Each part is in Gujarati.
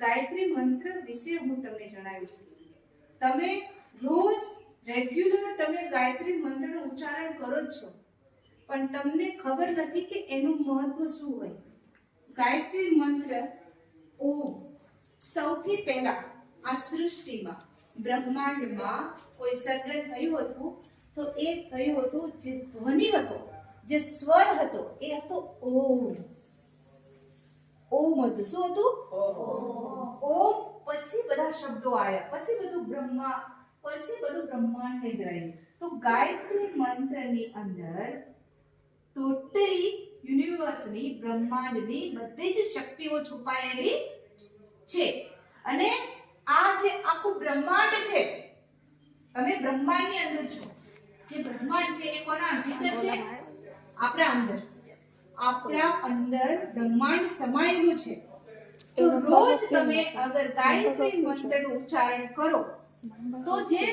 ગાયત્રી મંત્ર વિશે હું તમને જણાવીશ. તમે રોજ રેગ્યુલર તમે ગાયત્રી મંત્રનું ઉચ્ચારણ કરો જ છો, પણ તમને ખબર નથી કે એનું મહત્વ શું હોય. ગાયત્રી મંત્ર ઓમ. સૌથી પહેલા આ સૃષ્ટિમાં બ્રહ્માંડમાં કોઈ સર્જન થયું હતું તો એ થયું હતું જે ધ્વનિ હતો, જે સ્વર હતો એ હતો ઓમ. ઓમ હતું. શું હતું? ઓમ. પછી બધા શબ્દો આવ્યા, પછી બધું બ્રહ્માંડ થઈ ગયું. તો ગાયત્રી મંત્રની અંદર ટોટલી યુનિવર્સની બ્રહ્માંડની બધી જ શક્તિઓ છુપાયેલી છે. અને આ જે આખું બ્રહ્માંડ છે, તમે બ્રહ્માંડની અંદર છો. જે બ્રહ્માંડ છે એ કોના અંદર છે? આપણા અંદર બ્રહ્માંડ સમાયેલું છે. તો રોજ તમે અગર ગાયત્રી મંત્રનું ઉચ્ચારણ કરો તો જે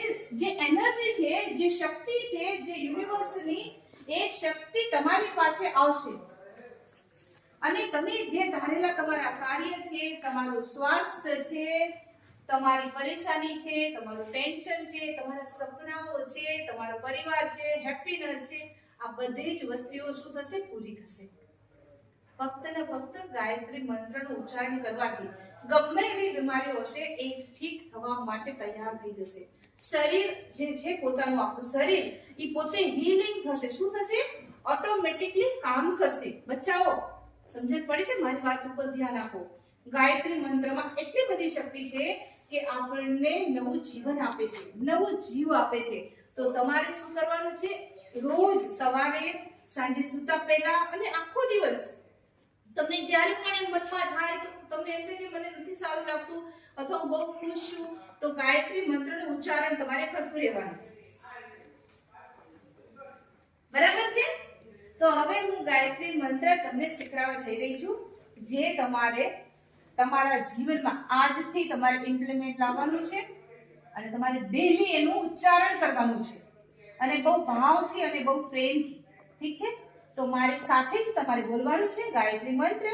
એનર્જી છે, જે શક્તિ છે, જે યુનિવર્સની એ શક્તિ તમારી પાસે આવશે. અને તમે જે ધારેલા તમારા કાર્ય છે, તમારું સ્વાસ્થ્ય છે, તમારી પરેશાની છે, તમારું ટેન્શન છે, તમારા સપનાઓ છે, તમારો પરિવાર છે, હેપીનેસ છે, આ બધી જ વસ્તુઓ શું થશે? પૂરી થશે. ફક્ત ને ફક્ત ગાયત્રી મંત્રનું ઉચ્ચારણ કરવાથી ગમે એવી બીમારીઓ હશે એ ઠીક થવા માટે તૈયાર થઈ જશે. શરીર જે છે, પોતાનું આપણું શરીર એ પોતે હીલિંગ થશે. શું થશે? ઓટોમેટિકલી કામ કરશે. બચ્ચાઓ, સમજણ પડી છે? મારી વાત ઉપર ધ્યાન આપો. ગાયત્રી મંત્રમાં એટલી બધી શક્તિ છે કે આપણને નવું જીવન આપે છે, નવું જીવ આપે છે. તો તમારે શું કરવાનું છે? રોજ સવારે, સાંજે સૂતા પહેલા અને આખો દિવસ તમને જ્યારે પણ એમ મનમાં થાય તો તમને એમ થાય કે મને નથી સારું લાગતું અથવા હું બહુ ખુશ છું, તો ગાયત્રી મંત્રનું ઉચ્ચારણ તમારે કરતું રહેવાનું. બરાબર છે? તો હવે હું ગાયત્રી મંત્ર તમને શીખવાડવા જઈ રહી છું, જે તમારે તમારા જીવનમાં આજથી તમારે ઇમ્પ્લિમેન્ટ લાવવાનું છે અને તમારે ડેઈલી એનું ઉચ્ચારણ કરવાનું છે, અને બહુ ભાવથી અને બહુ પ્રેમથી. ઠીક છે? તો મારી સાથે જ તમારે બોલવાનું છે ગાયત્રી મંત્ર,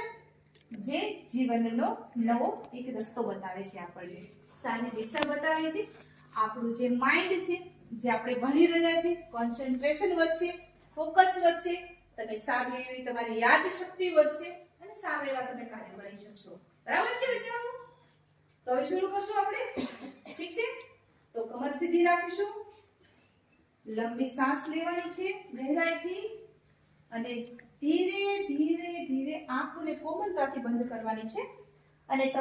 જે જીવનનો નવો એક રસ્તો બતાવે છે, આપણને સારી દિશા બતાવે છે. આપણું જે માઇન્ડ છે, જે આપણે ભણી રહ્યા છે, કોન્સન્ટ્રેશન વધશે, ફોકસ વધશે, તમે સારી એવી તમારી યાદ શક્તિ વધશે અને સારા એવા તમે કાર્ય કરી શકશો. બરાબર છે બચ્ચાઓ? તો હવે શરૂ કરશું આપણે. ઠીક છે? તો કમર સીધી રાખીશું, લંબી શ્વાસ લેવાની છે ગહેરાઈથી, અને ધીરે ધીરે ધીરે આંખોને કોમળતાથી બંધ કરવાની છે. અને